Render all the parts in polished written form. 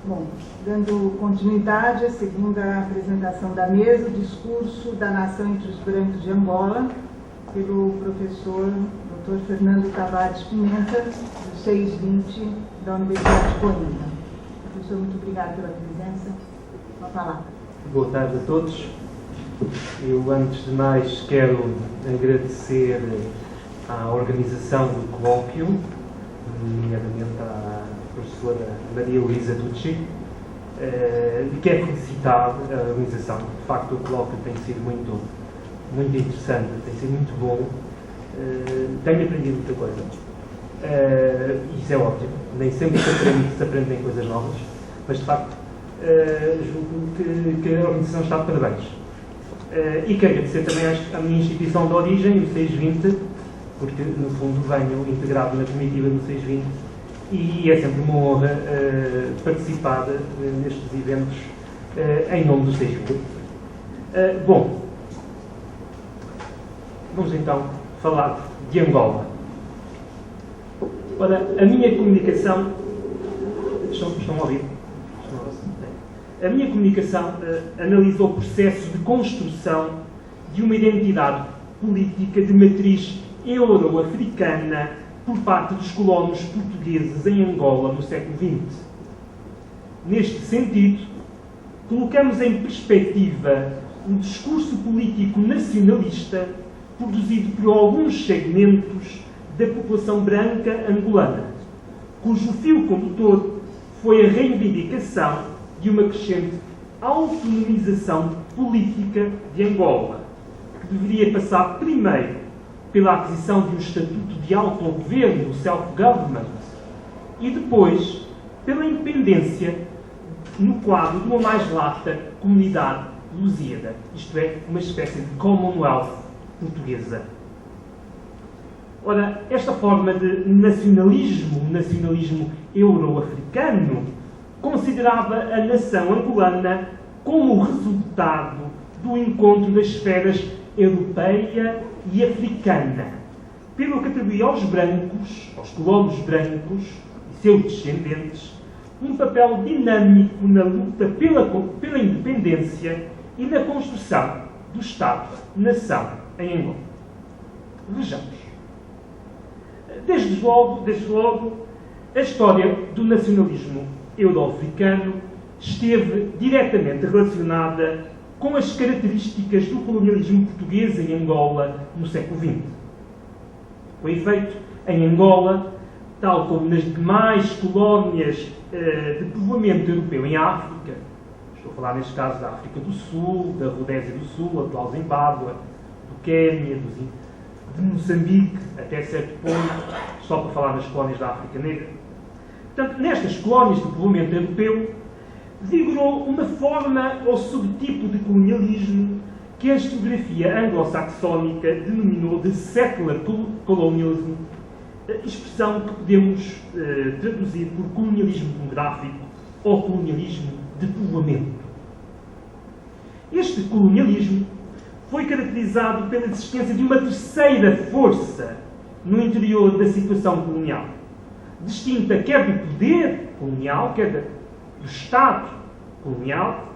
Bom, dando continuidade à segunda apresentação da mesa, o discurso da nação entre os brancos de Angola, pelo professor Dr. Fernando Tavares Pimenta, do 620 da Universidade de Coimbra. Professor, muito obrigado pela presença. Uma palavra. Boa tarde a todos. Eu, antes de mais, quero agradecer à organização do colóquio, nomeadamente à professora Maria Luísa Tucci, e quero felicitar a organização. De facto, o colóquio tem sido muito interessante, tem sido muito bom. Tenho aprendido muita coisa. Isso é óbvio. Nem sempre se aprendem coisas novas, mas, de facto, julgo que a organização está de parabéns. E quero agradecer também à minha instituição de origem, o 620, porque, no fundo, venho integrado na comitiva do 620 e é sempre uma honra participar nestes eventos em nome do 620. Bom, vamos então falar de Angola. Ora, a minha comunicação... Estão a ouvir? A minha comunicação analisa o processo de construção de uma identidade política de matriz euro-africana por parte dos colonos portugueses em Angola no século XX. Neste sentido, colocamos em perspectiva o discurso político nacionalista produzido por alguns segmentos da população branca angolana, cujo fio condutor foi a reivindicação de uma crescente autonomização política de Angola, que deveria passar primeiro pela aquisição de um estatuto de autogoverno, self-government, e depois pela independência no quadro de uma mais lata comunidade lusíada, isto é, uma espécie de Commonwealth portuguesa. Ora, esta forma de nacionalismo euro-africano, considerava a nação angolana como o resultado do encontro das esferas europeia e africana, pelo que atribuía aos brancos, aos colonos brancos e seus descendentes, um papel dinâmico na luta pela independência e na construção do Estado-nação em Angola. Vejamos. Desde logo, a história do nacionalismo euro-africano esteve diretamente relacionada com as características do colonialismo português em Angola no século XX. Com efeito, em Angola, tal como nas demais colónias de povoamento europeu em África, estou a falar neste caso da África do Sul, da Rodésia do Sul, atual Zimbábue, do Quénia, de Moçambique, até certo ponto, só para falar nas colónias da África Negra. Portanto, nestas colónias de povoamento europeu, vigorou uma forma ou subtipo de colonialismo que a historiografia anglo-saxónica denominou de settler colonialism, expressão que podemos traduzir por colonialismo demográfico ou colonialismo de povoamento. Este colonialismo foi caracterizado pela existência de uma terceira força no interior da situação colonial, distinta quer do poder colonial, quer do Estado colonial,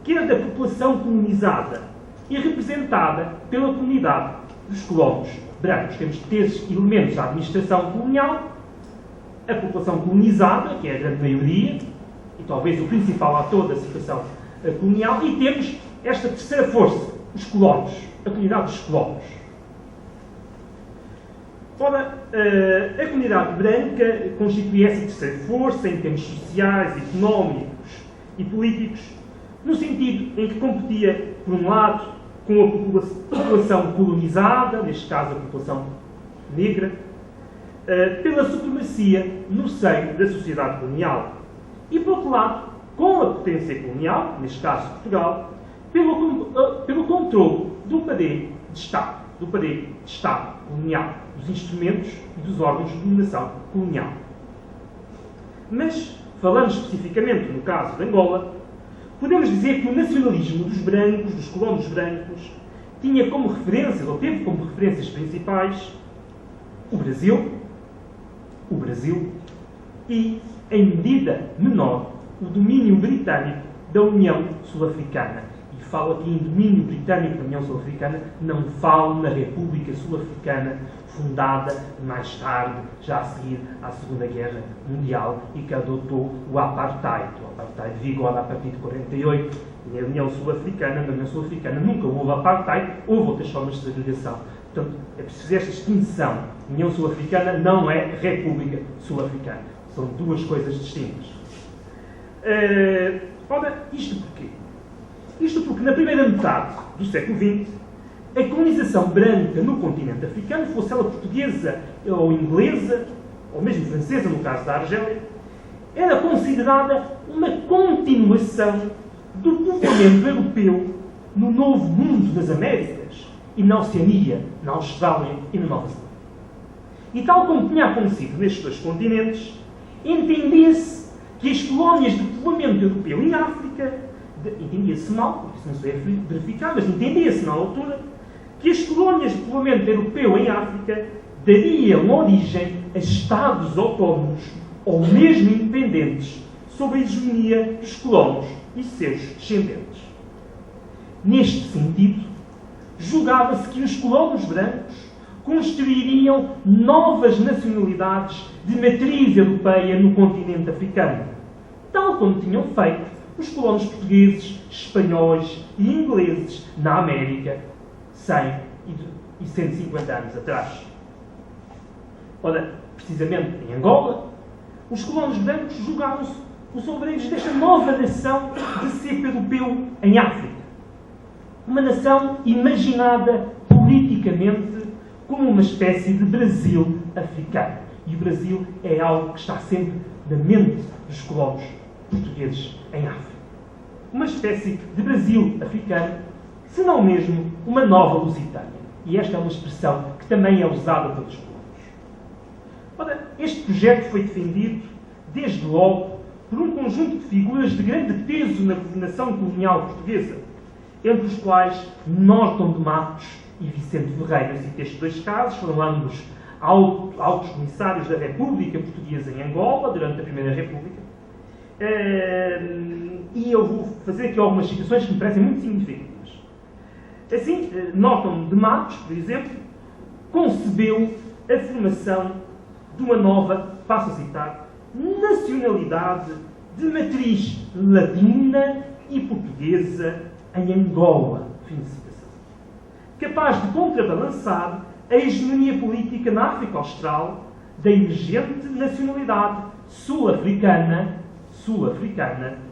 quer da população colonizada e representada pela comunidade dos colonos brancos. Temos três elementos da administração colonial: a população colonizada, que é a grande maioria, e talvez o principal ator da situação colonial, e temos esta terceira força, os colonos, a comunidade dos colonos. Ora, a comunidade branca constitui essa terceira força em termos sociais, económicos e políticos, no sentido em que competia, por um lado, com a população colonizada, neste caso a população negra, pela supremacia no seio da sociedade colonial, e, por outro lado, com a potência colonial, neste caso Portugal, pelo controle do poder de Estado colonial, dos instrumentos e dos órgãos de dominação colonial. Mas, falando especificamente no caso de Angola, podemos dizer que o nacionalismo dos brancos, dos colonos brancos, tinha como referências, ou teve como referências principais, o Brasil e, em medida menor, o domínio britânico da União Sul-Africana. E falo aqui em domínio britânico da União Sul-Africana, não falo na República Sul-Africana, fundada mais tarde, já a seguir à Segunda Guerra Mundial, e que adotou o apartheid. O apartheid vigora a partir de 48, e na União Sul-Africana nunca houve apartheid, houve outras formas de segregação. Portanto, é preciso fazer esta distinção. União Sul-Africana não é República Sul-Africana. São duas coisas distintas. Ora, isto porquê? Isto porque na primeira metade do século XX, a colonização branca no continente africano, fosse ela portuguesa ou inglesa, ou mesmo francesa, no caso da Argélia, era considerada uma continuação do povoamento europeu no Novo Mundo das Américas e na Oceania, na Austrália e na Nova Zelândia. E tal como tinha acontecido nestes dois continentes, entendia-se que as colónias de povoamento europeu em África, entendia-se mal, porque isso não se deve verificar, mas entendia-se na altura, que as colónias de povoamento europeu em África dariam origem a Estados autónomos ou mesmo independentes sob a hegemonia dos colonos e seus descendentes. Neste sentido, julgava-se que os colonos brancos construiriam novas nacionalidades de matriz europeia no continente africano, tal como tinham feito os colonos portugueses, espanhóis e ingleses na América 100 e 150 anos atrás. Ora, precisamente em Angola, os colonos brancos julgavam-se os obreiros desta nova nação de cepo europeu em África. Uma nação imaginada politicamente como uma espécie de Brasil africano. E o Brasil é algo que está sempre na mente dos colonos portugueses em África. Uma espécie de Brasil africano, se não mesmo uma nova Lusitânia. E esta é uma expressão que também é usada pelos colonos. Ora, este projeto foi defendido, desde logo, por um conjunto de figuras de grande peso na governação colonial portuguesa, entre os quais Norton de Matos e Vicente Ferreira. Eu cito estes dois casos, foram ambos altos comissários da República Portuguesa em Angola, durante a Primeira República. E eu vou fazer aqui algumas citações que me parecem muito significativas. Assim, Norton de Matos, por exemplo, concebeu a formação de uma nova, passo a citar, nacionalidade de matriz latina e portuguesa em Angola. Fim de citação. Capaz de contrabalançar a hegemonia política na África Austral da emergente nacionalidade sul-africana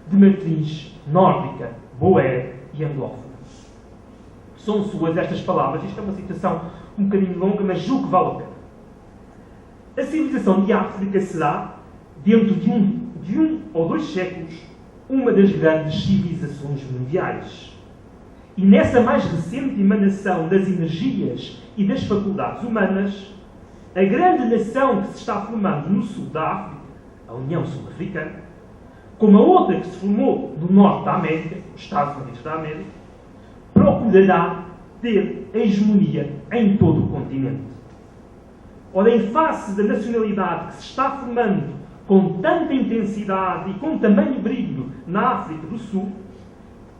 de matriz nórdica, boer e anglófona. São suas estas palavras, isto é uma citação um bocadinho longa, mas julgo que vale a pena. A civilização de África será, dentro de um ou dois séculos, uma das grandes civilizações mundiais. E nessa mais recente emanação das energias e das faculdades humanas, a grande nação que se está formando no sul da África, a União Sul-Africana, como a outra que se formou no norte da América, os Estados Unidos da América, procurará ter a hegemonia em todo o continente. Ora, em face da nacionalidade que se está formando com tanta intensidade e com tamanho brilho na África do Sul,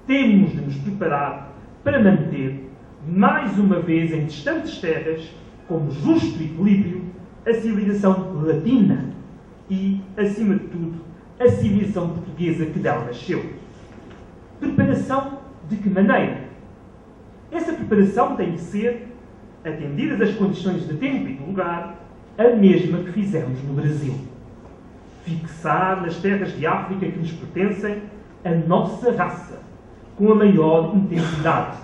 temos de nos preparar para manter, mais uma vez em distantes terras, como justo equilíbrio, a civilização latina e, acima de tudo, a civilização portuguesa que dela nasceu. Preparação de que maneira? Essa preparação tem de ser, atendidas as condições de tempo e de lugar, a mesma que fizemos no Brasil. Fixar nas terras de África que nos pertencem a nossa raça, com a maior intensidade.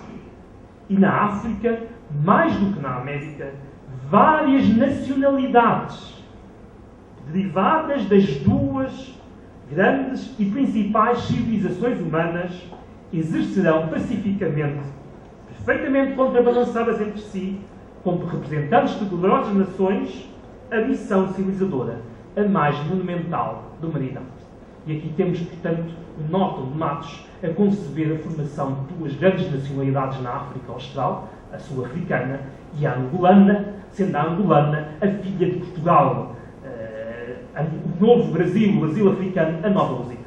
E na África, mais do que na América, várias nacionalidades, derivadas das duas grandes e principais civilizações humanas, exercerão pacificamente, perfeitamente contrabalançadas entre si, como representantes de poderosas nações, a missão civilizadora, a mais monumental da humanidade. E aqui temos, portanto, o Norton de Matos a conceber a formação de duas grandes nacionalidades na África Austral, a sul-africana e a angolana, sendo a angolana a filha de Portugal, o novo Brasil, o Brasil africano, a nova Lusitânia.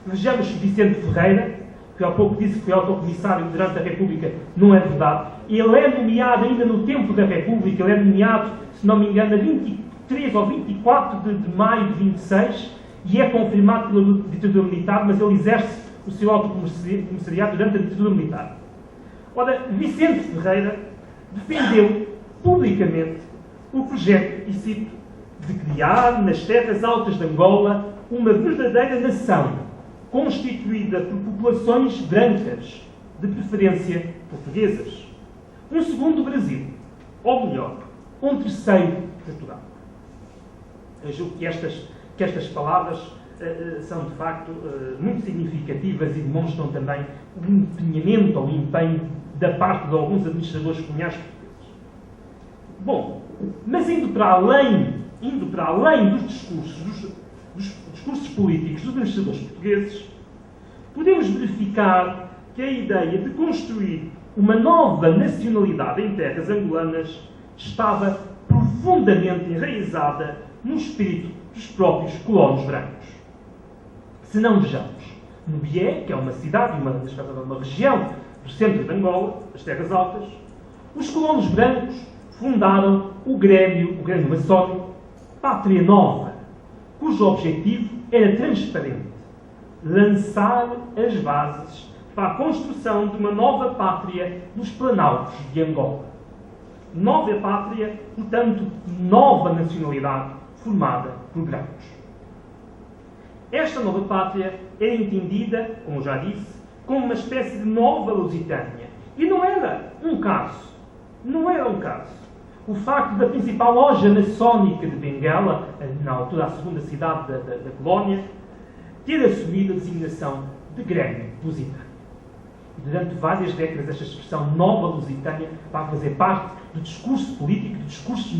Vejamos Vicente Ferreira, que há pouco disse que foi autocomissário durante a República, não é verdade. Ele é nomeado ainda no tempo da República, ele é nomeado, se não me engano, a 23 ou 24 de maio de 26, e é confirmado pela ditadura militar, mas ele exerce o seu autocomissariado durante a ditadura militar. Ora, Vicente Ferreira defendeu publicamente o projeto, e cito, de criar nas terras altas de Angola uma verdadeira nação, constituída por populações brancas, de preferência portuguesas. Um segundo Brasil, ou melhor, um terceiro Portugal. Eu julgo que estas palavras são, de facto, muito significativas e demonstram também o empenhamento ou o empenho da parte de alguns administradores coloniais portugueses. Bom, mas indo para além dos discursos políticos dos administradores portugueses, podemos verificar que a ideia de construir uma nova nacionalidade em terras angolanas estava profundamente enraizada no espírito dos próprios colonos brancos. Se não vejamos, no Bié, que é uma cidade, uma região do centro de Angola, das Terras Altas, os colonos brancos fundaram o Grêmio maçónico Pátria Nova, cujo objetivo era transparente: lançar as bases para a construção de uma nova pátria nos planaltos de Angola. Nova pátria, portanto, nova nacionalidade formada por brancos. Esta nova pátria era entendida, como já disse, como uma espécie de nova Lusitânia. E não era um caso. O facto da principal loja maçónica de Benguela, na altura a segunda cidade da colónia, ter assumido a designação de Grêmio Lusitânia. E durante várias décadas esta expressão nova Lusitânia vai fazer parte do discurso político, do discurso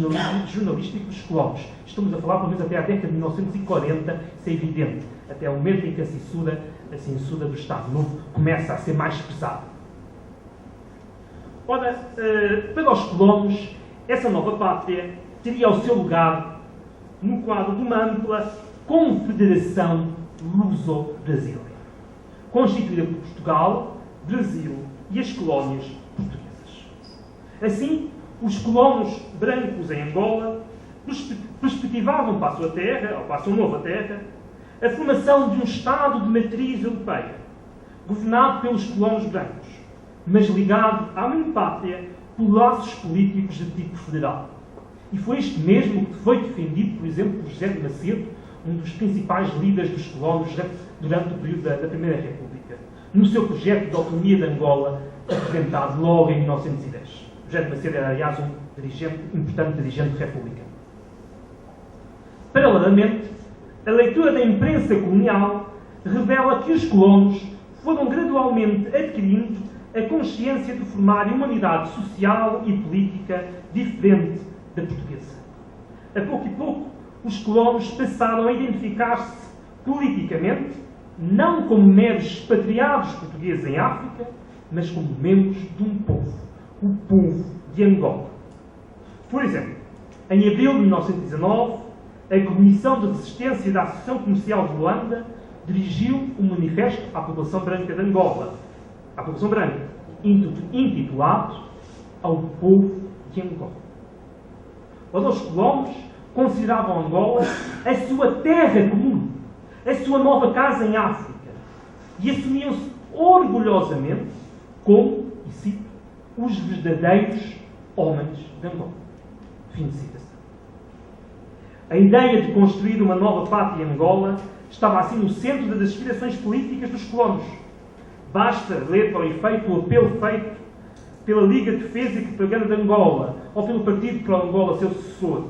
jornalístico dos colonos. Estamos a falar pelo menos até a década de 1940, isso é evidente, até o momento em que a censura do Estado Novo começa a ser mais pesada. Ora, para os colonos, essa nova pátria teria o seu lugar no quadro de uma ampla confederação luso-brasileira, constituída por Portugal, Brasil e as colónias portuguesas. Assim, os colonos brancos em Angola perspectivavam para a sua terra, ou para a sua nova terra, a formação de um Estado de matriz europeia, governado pelos colonos brancos, mas ligado à mãe pátria por laços políticos de tipo federal. E foi isto mesmo que foi defendido, por exemplo, por José de Macedo, um dos principais líderes dos colonos durante o período da Primeira República, no seu projeto de autonomia de Angola, apresentado logo em 1910. José de Macedo era, aliás, um importante dirigente republicano. Paralelamente, a leitura da imprensa colonial revela que os colonos foram gradualmente adquirindo a consciência de formarem uma unidade social e política diferente da portuguesa. A pouco e pouco, os colonos passaram a identificar-se politicamente não como meros expatriados portugueses em África, mas como membros de um povo, o povo de Angola. Por exemplo, em abril de 1919, a Comissão de Resistência da Associação Comercial de Luanda dirigiu um manifesto à população branca de Angola, à população branca, intitulado Ao Povo de Angola. Os colonos consideravam Angola a sua terra comum, a sua nova casa em África, e assumiam-se orgulhosamente como, e cito, os verdadeiros homens de Angola. Fim de citação. A ideia de construir uma nova pátria em Angola estava assim no centro das aspirações políticas dos colonos. Basta ler para o efeito o apelo feito pela Liga de Defesa e Propaganda de Angola, ou pelo Partido para Angola, seu sucessor.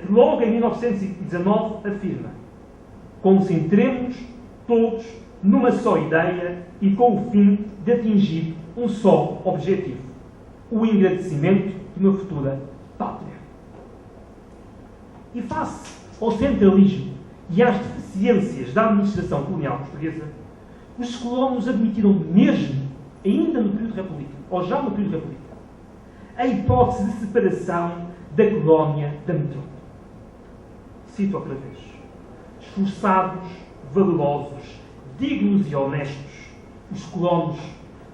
Logo em 1919 afirma: concentremos todos numa só ideia e com o fim de atingir um só objetivo: o engrandecimento de uma futura pátria. E face ao centralismo e às deficiências da administração colonial portuguesa, os colonos admitiram mesmo, ainda no período republicano, ou já no período republicano, a hipótese de separação da colónia da metrópole. Cito outra vez: esforçados, valerosos, dignos e honestos, os colonos,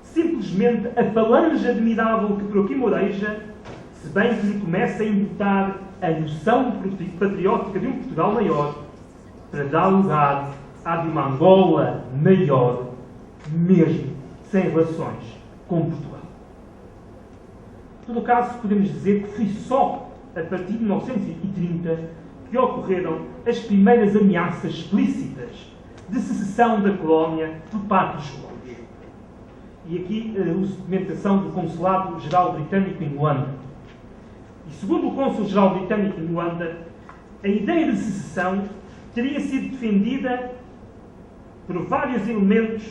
simplesmente a falange admirável que por aqui moreja, se bem que lhe começa a imputar a noção patriótica de um Portugal maior, para dar lugar à de uma Angola maior, mesmo sem relações com Portugal. Em todo caso, podemos dizer que foi só a partir de 1930 que ocorreram as primeiras ameaças explícitas de secessão da colónia por parte dos colonos. E aqui uso documentação do Consulado-Geral Britânico em Luanda. E segundo o Cônsul-Geral Britânico em Luanda, a ideia de secessão teria sido defendida por vários elementos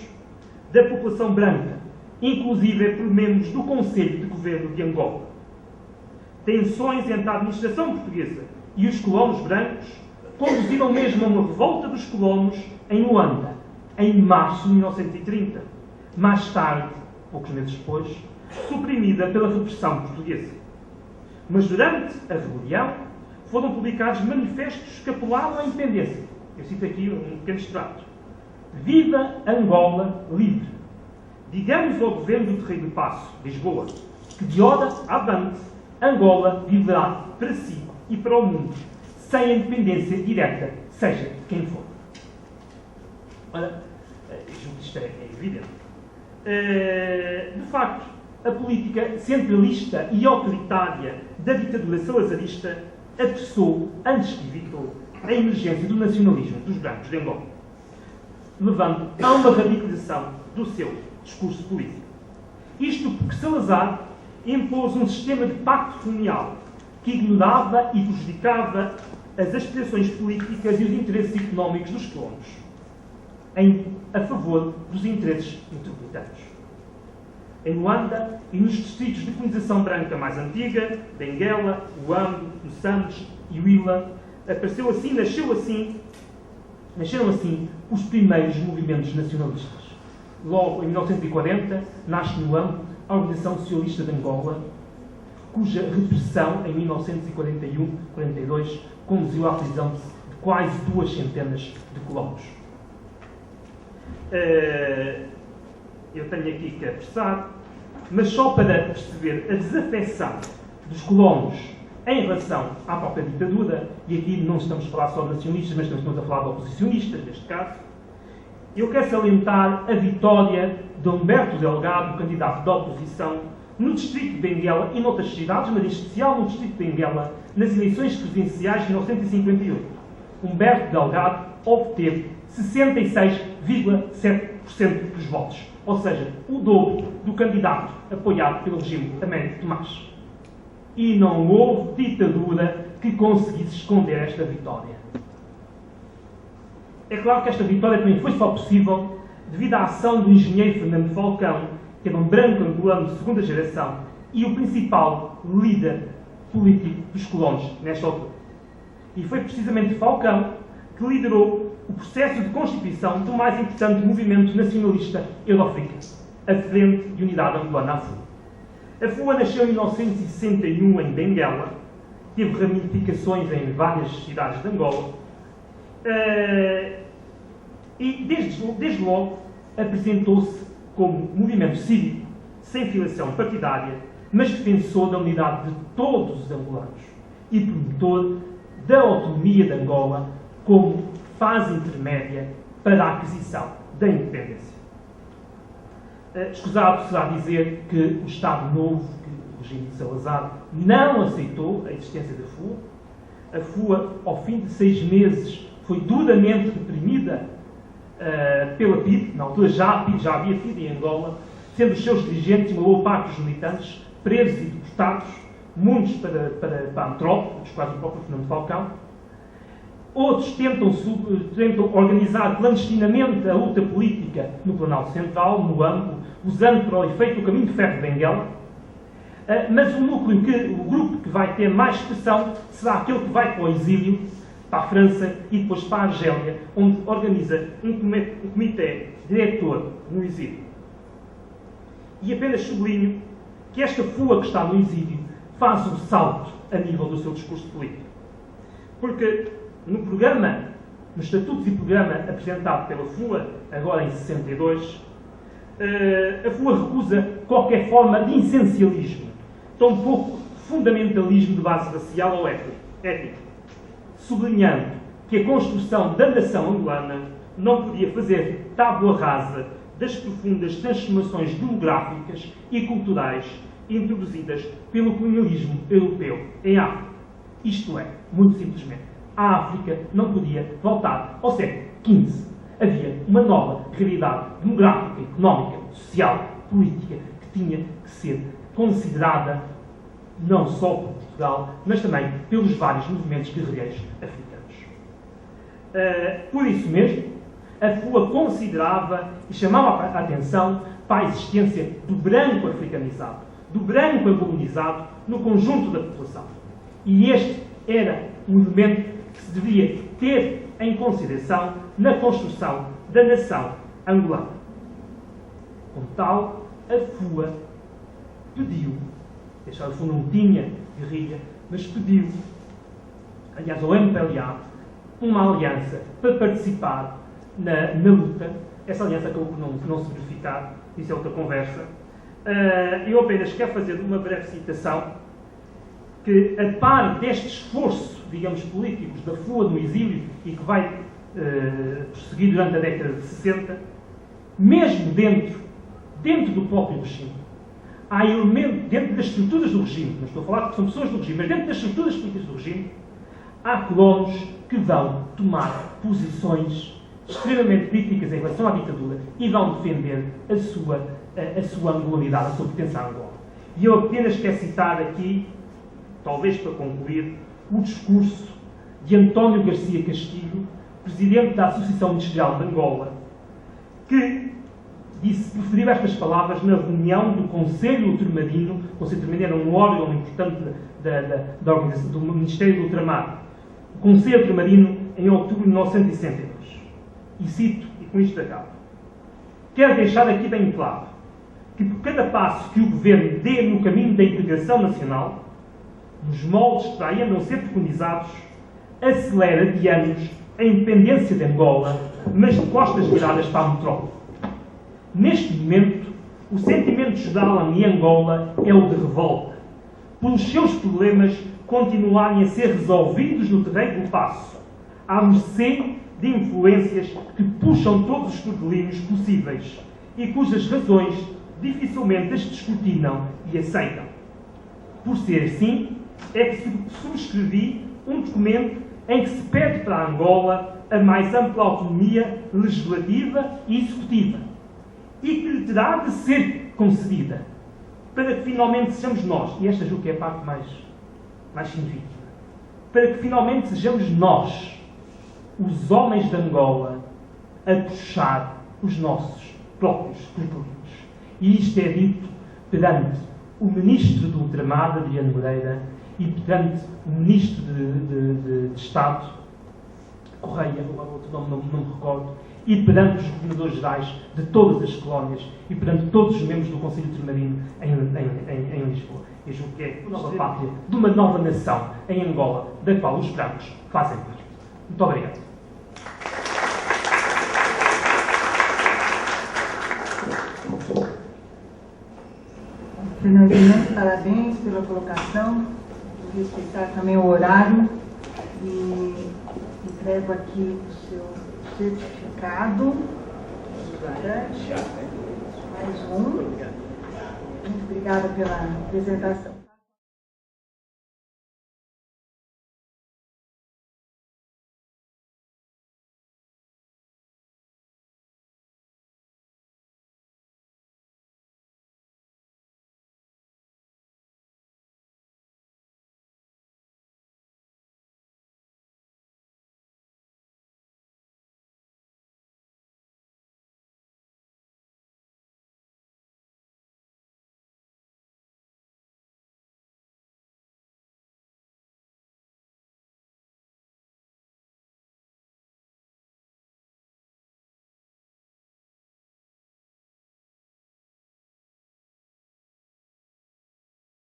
da população branca, inclusive por membros do Conselho de Governo de Angola. Tensões entre a administração portuguesa e os colonos brancos conduziram mesmo a uma revolta dos colonos em Luanda, em março de 1930. Mais tarde, poucos meses depois, suprimida pela repressão portuguesa. Mas durante a rebelião foram publicados manifestos que apelavam à independência. Eu cito aqui um pequeno extrato. Viva Angola livre! Digamos ao governo do Terreiro de Paço, Lisboa, que de hora avante Angola viverá para si e para o mundo, sem a independência direta, seja de quem for. Ora, julgo que isto é evidente. De facto, a política centralista e autoritária da ditadura salazarista apressou, antes que evitou, a emergência do nacionalismo dos brancos de Angola, levando a uma radicalização do seu discurso político. Isto porque Salazar impôs um sistema de pacto colonial que ignorava e prejudicava as aspirações políticas e os interesses económicos dos colonos, a favor dos interesses metropolitanos. Em Luanda e nos distritos de colonização branca mais antiga, Benguela, Luando, Moçambique e Huila, nasceram assim os primeiros movimentos nacionalistas. Logo, em 1940, nasce no Luando a Organização Socialista de Angola, cuja repressão, em 1941-42, conduziu à prisão de quase 200 de colonos. Eu tenho aqui que apressar, mas só para perceber a desafecção dos colonos em relação à própria ditadura, e aqui não estamos a falar só de nacionalistas, mas estamos a falar de oposicionistas, neste caso, eu quero salientar a vitória de Humberto Delgado, candidato da oposição, no distrito de Benguela e noutras cidades, mas em especial no distrito de Benguela, nas eleições presidenciais de 1958. Humberto Delgado obteve 66,7% dos votos, ou seja, o dobro do candidato apoiado pelo regime Américo Tomás. E não houve ditadura que conseguisse esconder esta vitória. É claro que esta vitória também foi só possível devido à ação do engenheiro Fernando Falcão, que era um branco angolano de segunda geração e o principal líder político dos colonos nesta altura. E foi precisamente Falcão que liderou o processo de constituição do mais importante movimento nacionalista euro-africano, a Frente de Unidade Angolana, a FUA. A FUA nasceu em 1961 em Benguela, teve ramificações em várias cidades de Angola, e desde logo apresentou-se como movimento cívico, sem filiação partidária, mas defensor da unidade de todos os angolanos e promotor da autonomia de Angola como fase intermédia para a aquisição da independência. Escusado será dizer que o Estado Novo, que o regime de Salazar, não aceitou a existência da FUA. A FUA, ao fim de 6 meses, foi duramente reprimida pela PIDE. Na altura já havia PIDE em Angola, sendo os seus dirigentes e uma boa parte dos militantes presos e deportados, muitos para a metrópole, dos quais o próprio Fernando Falcão. Outros tentam organizar clandestinamente a luta política no Planalto Central, no âmbito, usando para o efeito o caminho de ferro de Benguela. Mas o grupo que vai ter mais expressão será aquele que vai para o exílio, para a França e depois para a Argélia, onde organiza um comitê diretor no exílio. E apenas sublinho que esta FUA que está no exílio faz um salto a nível do seu discurso político. Porque no programa no Estatuto e Programa apresentado pela FUA, agora em 62, a FUA recusa qualquer forma de essencialismo, tampouco fundamentalismo de base racial ou étnico, sublinhando que a construção da nação angolana não podia fazer tábua rasa das profundas transformações demográficas e culturais introduzidas pelo colonialismo europeu em África. Isto é, muito simplesmente, a África não podia voltar ao século XV. Havia uma nova realidade demográfica, económica, social, política, que tinha que ser considerada não só por Portugal, mas também pelos vários movimentos guerrilheiros africanos. Por isso mesmo, a FUA considerava e chamava a atenção para a existência do branco africanizado, do branco angolizado no conjunto da população. E este era um elemento que se devia ter em consideração na construção da nação angolana. Como tal, a FUA pediu, a FUA não tinha guerrilha, mas pediu, aliás, ao MPLA, uma aliança para participar na luta. Essa aliança acabou por não se verificar, isso é outra conversa. Eu apenas quero fazer uma breve citação, que a par deste esforço, digamos, políticos da FUA no exílio e que vai prosseguir durante a década de 60, mesmo dentro do próprio regime, há elementos, dentro das estruturas do regime, não estou a falar que são pessoas do regime, mas dentro das estruturas políticas do regime, há colonos que vão tomar posições extremamente críticas em relação à ditadura e vão defender a sua angolaridade, a sua pertença à Angola. E eu apenas quero citar aqui, talvez para concluir, o discurso de António Garcia Castilho, presidente da Associação Industrial de Angola, que proferiu estas palavras na reunião do Conselho Ultramarino. O Conselho Ultramarino era um órgão importante da organização do Ministério do Ultramar. O Conselho Ultramarino, em outubro de 1962. E cito, e com isto acabo: quero deixar aqui bem claro que por cada passo que o Governo dê no caminho da integração nacional, nos moldes que daí andam a ser preconizados, acelera de anos a independência de Angola, mas de costas viradas para a metrópole. Neste momento, o sentimento geral em Angola é o de revolta, por os seus problemas continuarem a ser resolvidos no terreno do passo, à mercê de influências que puxam todos os cordelinhos possíveis e cujas razões dificilmente as descortinam e aceitam. Por ser assim, é que subscrevi um documento em que se pede para a Angola a mais ampla autonomia legislativa e executiva, e que lhe terá de ser concedida, para que finalmente sejamos nós, e esta julgo que é a parte mais significativa, para que finalmente sejamos nós, os homens de Angola, a puxar os nossos próprios cordelinhos. E isto é dito perante o Ministro do Ultramar, Adriano Moreira, e perante o Ministro de Estado, Correia, agora outro nome não me recordo, e perante os governadores gerais de todas as colónias e perante todos os membros do Conselho Ultramarino em Lisboa. Eu julgo que é a nova pátria de uma nova nação em Angola, da qual os brancos fazem parte. Muito obrigado. Fernandinho, parabéns pela colocação. Vou respeitar também o horário e entrego aqui o seu certificado. Mais um. Muito obrigada pela apresentação.